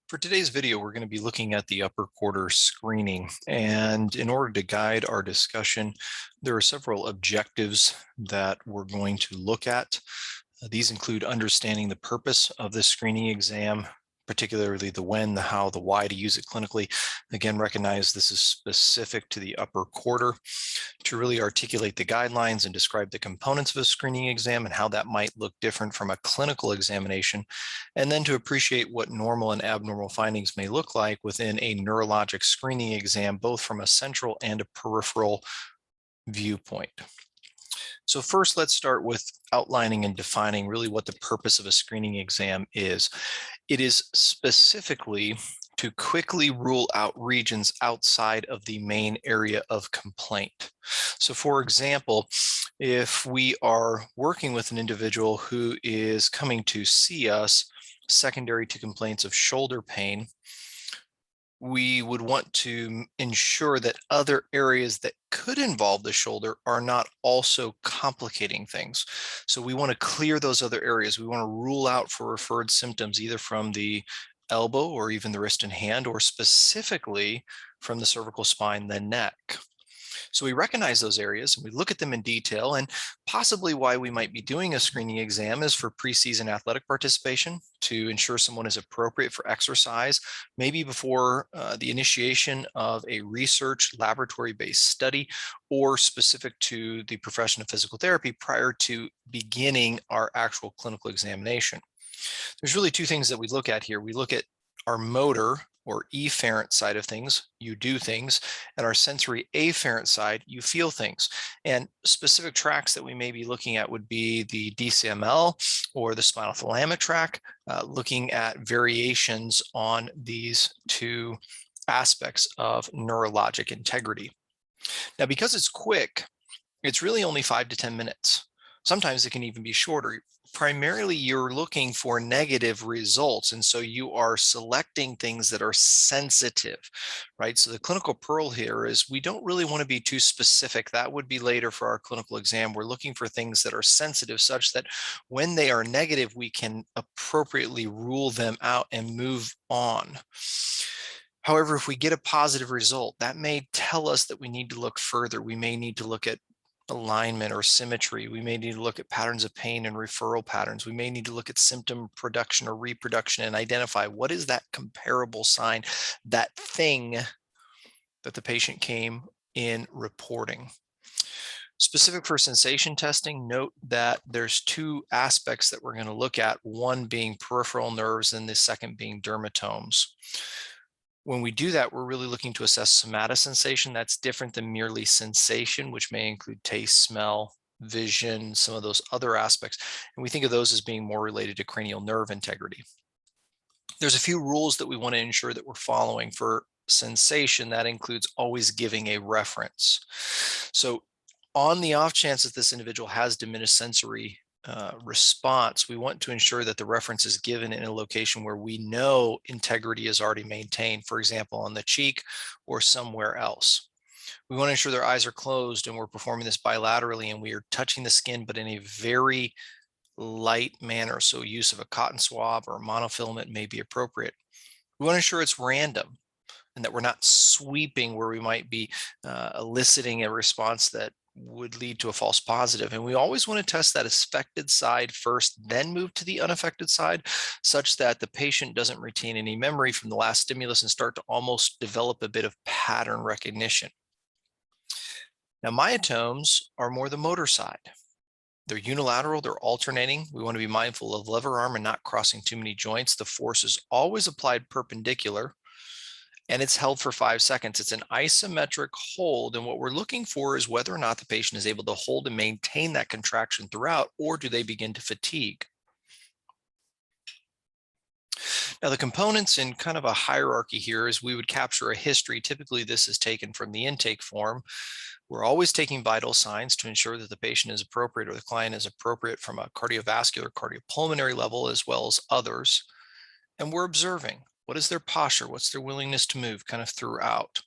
For today's video, we're going to be looking at the upper quarter screening. And in order to guide our discussion, there are several objectives that we're going to look at. These include understanding the purpose of the screening exam, particularly the when, the how, the why to use it clinically. Again, recognize this is specific to the upper quarter. To really articulate the guidelines and describe the components of a screening exam and how that might look different from a clinical examination, and then to appreciate what normal and abnormal findings may look like within a neurologic screening exam, both from a central and a peripheral viewpoint. So first, let's start with outlining and defining really what the purpose of a screening exam is. It is specifically to quickly rule out regions outside of the main area of complaint. So for example, if we are working with an individual who is coming to see us secondary to complaints of shoulder pain, we would want to ensure that other areas that could involve the shoulder are not also complicating things. So we want to clear those other areas. We want to rule out for referred symptoms either from the elbow or even the wrist and hand, or specifically from the cervical spine, the neck. So we recognize those areas and we look at them in detail, and possibly why we might be doing a screening exam is for preseason athletic participation, to ensure someone is appropriate for exercise, maybe before the initiation of a research laboratory-based study, or specific to the profession of physical therapy prior to beginning our actual clinical examination. There's really two things that we look at here. We look at our motor or efferent side of things, you do things, and our sensory afferent side, you feel things. And specific tracks that we may be looking at would be the DCML or the spinal thalamic tract, looking at variations on these two aspects of neurologic integrity. Now, because it's quick, it's really only 5 to 10 minutes. Sometimes it can even be shorter. Primarily, you're looking for negative results, and so you are selecting things that are sensitive, right? So the clinical pearl here is we don't really want to be too specific. That would be later for our clinical exam. We're looking for things that are sensitive such that when they are negative, we can appropriately rule them out and move on. However, if we get a positive result, that may tell us that we need to look further. We may need to look at alignment or symmetry. We may need to look at patterns of pain and referral patterns. We may need to look at symptom production or reproduction and identify what is that comparable sign, that thing that the patient came in reporting. Specific for sensation testing, note that there's two aspects that we're going to look at, one being peripheral nerves and the second being dermatomes. When we do that, we're really looking to assess somatosensation. That's different than merely sensation, which may include taste, smell, vision, some of those other aspects. And we think of those as being more related to cranial nerve integrity. There's a few rules that we want to ensure that we're following. For sensation, that includes always giving a reference. So on the off chance that this individual has diminished sensory response, we want to ensure that the reference is given in a location where we know integrity is already maintained, for example, on the cheek or somewhere else. We want to ensure their eyes are closed and we're performing this bilaterally and we are touching the skin, but in a very light manner. So use of a cotton swab or monofilament may be appropriate. We want to ensure it's random and that we're not sweeping where we might be eliciting a response that would lead to a false positive. And we always want to test that affected side first, then move to the unaffected side, such that the patient doesn't retain any memory from the last stimulus and start to almost develop a bit of pattern recognition. Now, myotomes are more the motor side. They're unilateral, they're alternating. We want to be mindful of lever arm and not crossing too many joints. The force is always applied perpendicular, and it's held for 5 seconds. It's an isometric hold, and what we're looking for is whether or not the patient is able to hold and maintain that contraction throughout, or do they begin to fatigue. Now, the components in kind of a hierarchy here is we would capture a history. Typically, this is taken from the intake form. We're always taking vital signs to ensure that the patient is appropriate or the client is appropriate from a cardiovascular, cardiopulmonary level, as well as others. And we're observing. What is their posture? What's their willingness to move kind of throughout?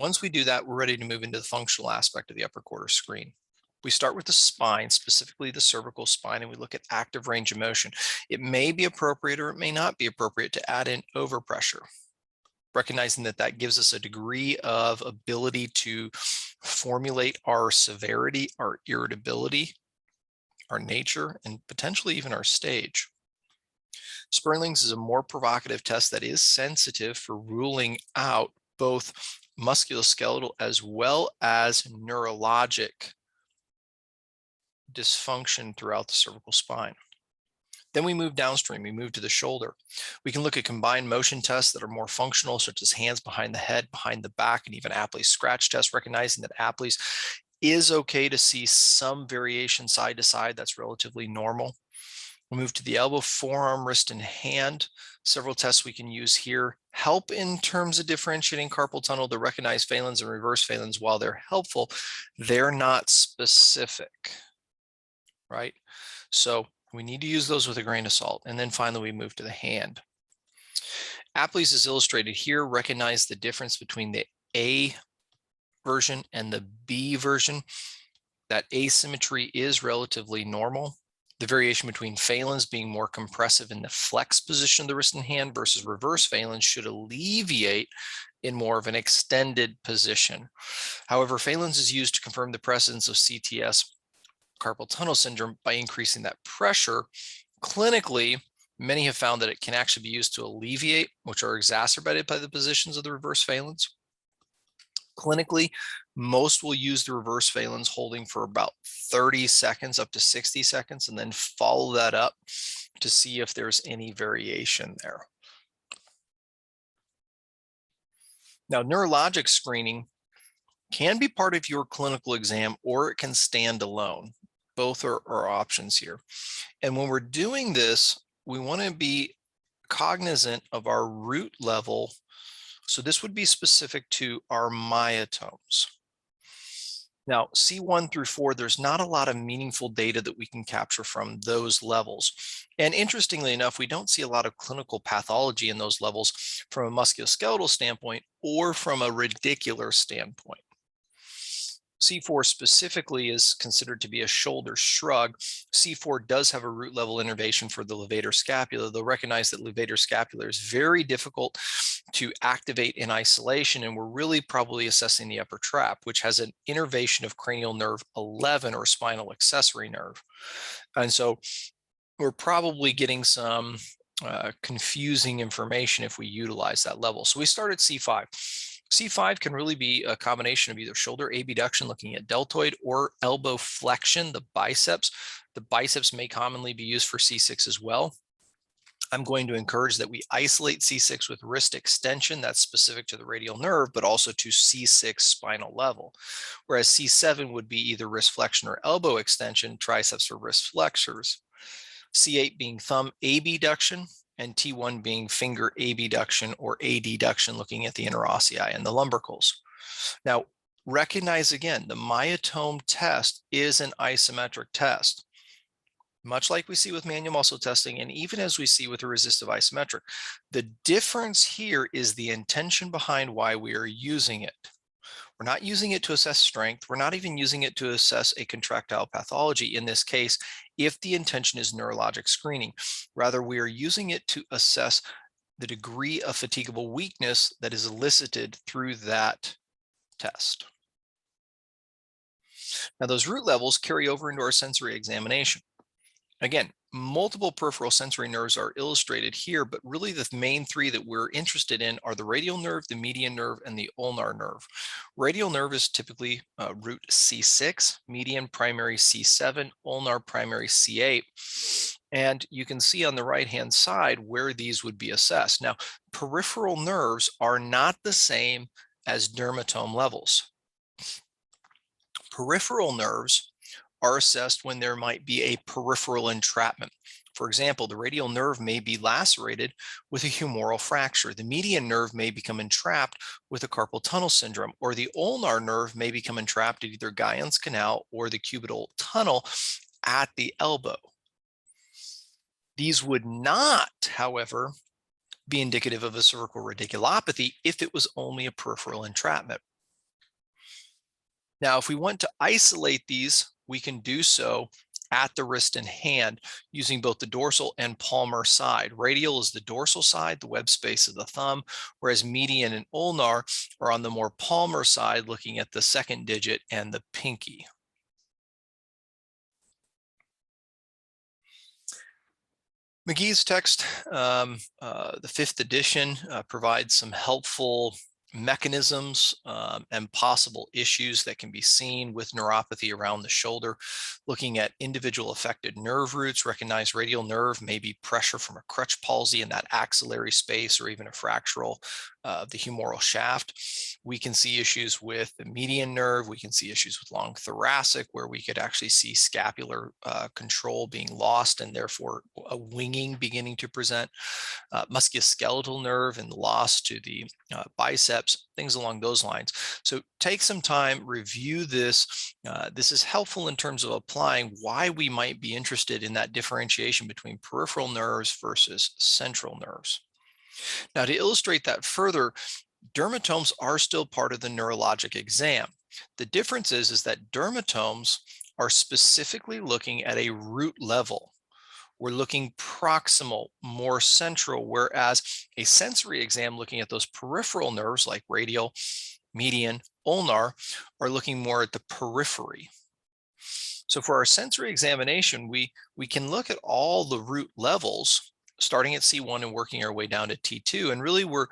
Once we do that, we're ready to move into the functional aspect of the upper quarter screen. We start with the spine, specifically the cervical spine, and we look at active range of motion. It may be appropriate or it may not be appropriate to add in overpressure, recognizing that that gives us a degree of ability to formulate our severity, our irritability, our nature, and potentially even our stage. Spurling's is a more provocative test that is sensitive for ruling out both musculoskeletal as well as neurologic dysfunction throughout the cervical spine. Then we move downstream, we move to the shoulder. We can look at combined motion tests that are more functional, such as hands behind the head, behind the back, and even Apley's scratch test, recognizing that Apley's is okay to see some variation side to side. That's relatively normal. We move to the elbow, forearm, wrist, and hand. Several tests we can use here help in terms of differentiating carpal tunnel to recognize phalanx and reverse phalanx. While they're helpful, they're not specific, right? So we need to use those with a grain of salt. And then finally, we move to the hand. Apley's is illustrated here. Recognize the difference between the A version and the B version. That asymmetry is relatively normal. The variation between phalanx being more compressive in the flex position of the wrist and hand versus reverse phalanx should alleviate in more of an extended position. However, phalanx is used to confirm the presence of CTS, carpal tunnel syndrome, by increasing that pressure. Clinically, many have found that it can actually be used to alleviate, which are exacerbated by the positions of the reverse phalanx. Clinically, most will use the reverse phalanx holding for about 30 seconds up to 60 seconds, and then follow that up to see if there's any variation there. Now, neurologic screening can be part of your clinical exam, or it can stand alone. Both are options here. And when we're doing this, we want to be cognizant of our root level. So this would be specific to our myotomes. Now, C1 through 4, there's not a lot of meaningful data that we can capture from those levels. And interestingly enough, we don't see a lot of clinical pathology in those levels from a musculoskeletal standpoint or from a radicular standpoint. C4 specifically is considered to be a shoulder shrug. C4 does have a root level innervation for the levator scapula. They'll recognize that levator scapula is very difficult to activate in isolation, and we're really probably assessing the upper trap, which has an innervation of cranial nerve 11 or spinal accessory nerve. And so we're probably getting some confusing information if we utilize that level. So we start at C5. C5 can really be a combination of either shoulder abduction, looking at deltoid, or elbow flexion, the biceps. The biceps may commonly be used for C6 as well. I'm going to encourage that we isolate C6 with wrist extension. That's specific to the radial nerve, but also to C6 spinal level. Whereas C7 would be either wrist flexion or elbow extension, triceps or wrist flexors. C8 being thumb abduction, and T1 being finger abduction or adduction, looking at the interossei and the lumbricals. Now, recognize again, the myotome test is an isometric test, much like we see with manual muscle testing, and even as we see with a resistive isometric. The difference here is the intention behind why we are using it. We're not using it to assess strength. We're not even using it to assess a contractile pathology in this case, if the intention is neurologic screening. Rather, we are using it to assess the degree of fatigable weakness that is elicited through that test. Now, those root levels carry over into our sensory examination. Again, multiple peripheral sensory nerves are illustrated here, but really the main three that we're interested in are the radial nerve, the median nerve, and the ulnar nerve. Radial nerve is typically root C6, median primary C7, ulnar primary C8. And you can see on the right-hand side where these would be assessed. Now, peripheral nerves are not the same as dermatome levels. Peripheral nerves are assessed when there might be a peripheral entrapment. For example, the radial nerve may be lacerated with a humeral fracture. The median nerve may become entrapped with a carpal tunnel syndrome, or the ulnar nerve may become entrapped at either Guyon's canal or the cubital tunnel at the elbow. These would not, however, be indicative of a cervical radiculopathy if it was only a peripheral entrapment. Now, if we want to isolate these we can do so at the wrist and hand using both the dorsal and palmar side. Radial is the dorsal side, the web space of the thumb, whereas median and ulnar are on the more palmar side, looking at the second digit and the pinky. Magee's text, the 5th edition, provides some helpful mechanisms and possible issues that can be seen with neuropathy around the shoulder. Looking at individual affected nerve roots, recognize radial nerve may be pressure from a crutch palsy in that axillary space or even a fractural of the humeral shaft. We can see issues with the median nerve. We can see issues with long thoracic, where we could actually see scapular control being lost and therefore a winging beginning to present. Musculoskeletal nerve and loss to the biceps, things along those lines. So take some time, review this. This is helpful in terms of applying why we might be interested in that differentiation between peripheral nerves versus central nerves. Now, to illustrate that further, dermatomes are still part of the neurologic exam. The difference is that dermatomes are specifically looking at a root level. We're looking proximal, more central, whereas a sensory exam looking at those peripheral nerves like radial, median, ulnar are looking more at the periphery. So for our sensory examination, we can look at all the root levels, starting at C1 and working our way down to T2. And really we're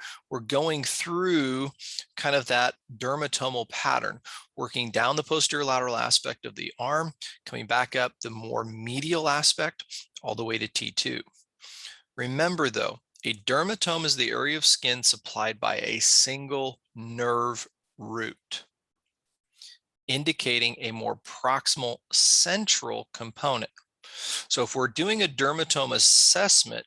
going through kind of that dermatomal pattern, working down the posterior lateral aspect of the arm, coming back up the more medial aspect, all the way to T2. Remember though, a dermatome is the area of skin supplied by a single nerve root, indicating a more proximal central component. So if we're doing a dermatome assessment,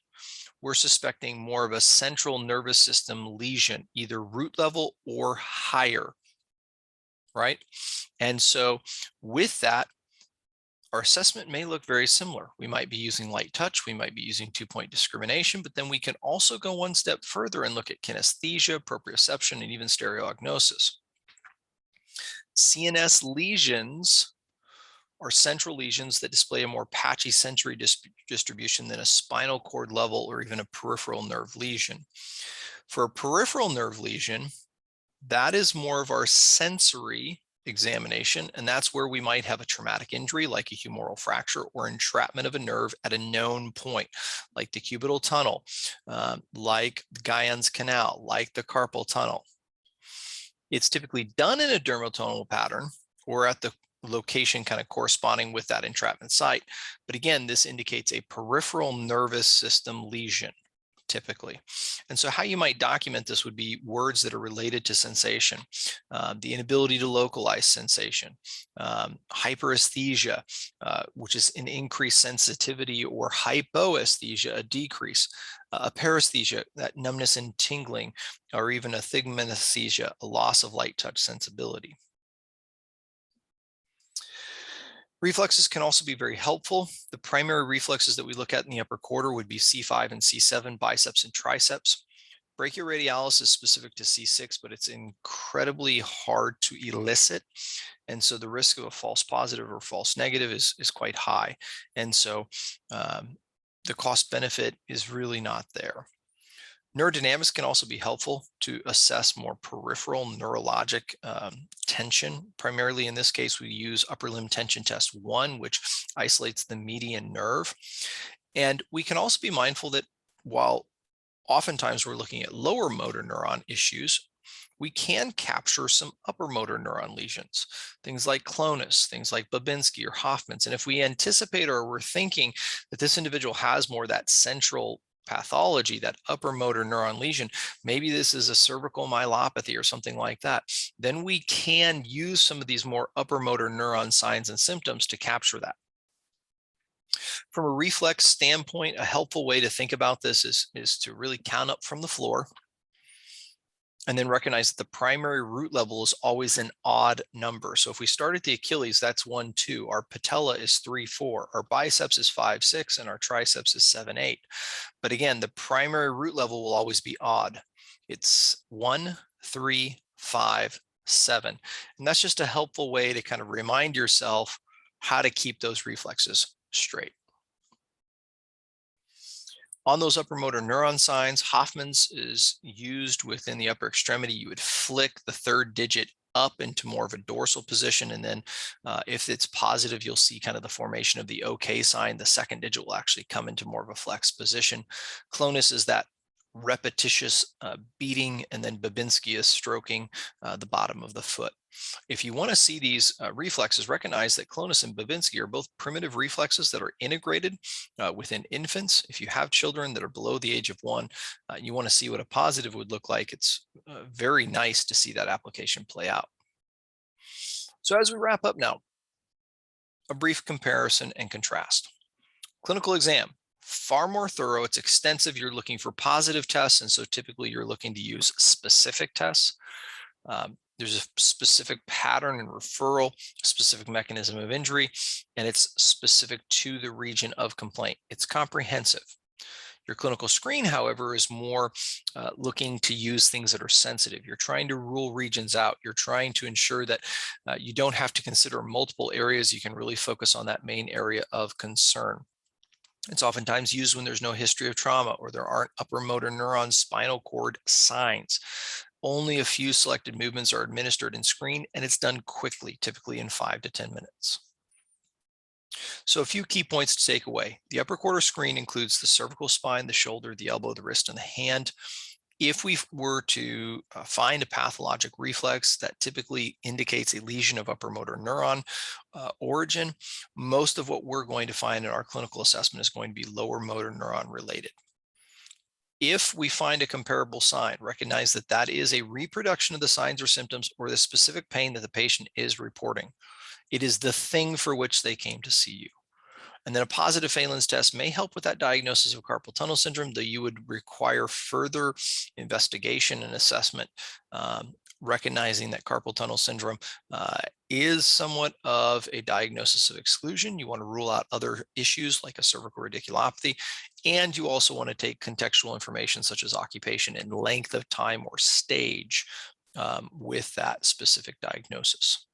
we're suspecting more of a central nervous system lesion, either root level or higher, right? And so with that, our assessment may look very similar. We might be using light touch, we might be using 2-point discrimination, but then we can also go one step further and look at kinesthesia, proprioception, and even stereognosis. CNS lesions are central lesions that display a more patchy sensory distribution than a spinal cord level or even a peripheral nerve lesion. For a peripheral nerve lesion, that is more of our sensory examination, and that's where we might have a traumatic injury like a humeral fracture or entrapment of a nerve at a known point, like the cubital tunnel, like the Guyon's canal, like the carpal tunnel. It's typically done in a dermatomal pattern or at the location kind of corresponding with that entrapment site. But again, this indicates a peripheral nervous system lesion, typically. And so how you might document this would be words that are related to sensation, the inability to localize sensation, hyperesthesia, which is an increased sensitivity, or hypoesthesia, a decrease, a paresthesia, that numbness and tingling, or even a thigmonesthesia, a loss of light touch sensibility. Reflexes can also be very helpful. The primary reflexes that we look at in the upper quarter would be C5 and C7, biceps and triceps. Brachioradialis is specific to C6, but it's incredibly hard to elicit. And so the risk of a false positive or false negative is quite high. And so the cost benefit is really not there. Neurodynamics can also be helpful to assess more peripheral neurologic tension. Primarily in this case, we use upper limb tension test 1, which isolates the median nerve. And we can also be mindful that while oftentimes we're looking at lower motor neuron issues, we can capture some upper motor neuron lesions, things like clonus, things like Babinski or Hoffman's. And if we anticipate or we're thinking that this individual has more of that central pathology, that upper motor neuron lesion, maybe this is a cervical myelopathy or something like that, then we can use some of these more upper motor neuron signs and symptoms to capture that. From a reflex standpoint, a helpful way to think about this is to really count up from the floor and then recognize that the primary root level is always an odd number. So if we start at the Achilles, that's 1, 2. Our patella is 3, 4. Our biceps is 5, 6, and our triceps is 7, 8. But again, the primary root level will always be odd. It's 1, 3, 5, 7. And that's just a helpful way to kind of remind yourself how to keep those reflexes straight. On those upper motor neuron signs, Hoffman's is used within the upper extremity. You would flick the third digit up into more of a dorsal position. And then if it's positive, you'll see kind of the formation of the OK sign. The second digit will actually come into more of a flex position. Clonus is that repetitious beating, and then Babinski is stroking the bottom of the foot. If you want to see these reflexes, recognize that Clonus and Babinski are both primitive reflexes that are integrated within infants. If you have children that are below the age of 1, you want to see what a positive would look like. It's very nice to see that application play out. So as we wrap up now, a brief comparison and contrast. Clinical exam, far more thorough. It's extensive. You're looking for positive tests, and so typically you're looking to use specific tests. There's a specific pattern and referral, specific mechanism of injury, and it's specific to the region of complaint. It's comprehensive. Your clinical screen, however, is more looking to use things that are sensitive. You're trying to rule regions out. You're trying to ensure that you don't have to consider multiple areas. You can really focus on that main area of concern. It's oftentimes used when there's no history of trauma or there aren't upper motor neuron spinal cord signs. Only a few selected movements are administered and screened, and it's done quickly, typically in 5 to 10 minutes. So a few key points to take away. The upper quarter screen includes the cervical spine, the shoulder, the elbow, the wrist, and the hand. If we were to find a pathologic reflex that typically indicates a lesion of upper motor neuron origin, most of what we're going to find in our clinical assessment is going to be lower motor neuron related. If we find a comparable sign, recognize that that is a reproduction of the signs or symptoms or the specific pain that the patient is reporting. It is the thing for which they came to see you. And then a positive Phelan's test may help with that diagnosis of carpal tunnel syndrome, though you would require further investigation and assessment, recognizing that carpal tunnel syndrome is somewhat of a diagnosis of exclusion. You want to rule out other issues like a cervical radiculopathy, and you also want to take contextual information such as occupation and length of time or stage with that specific diagnosis.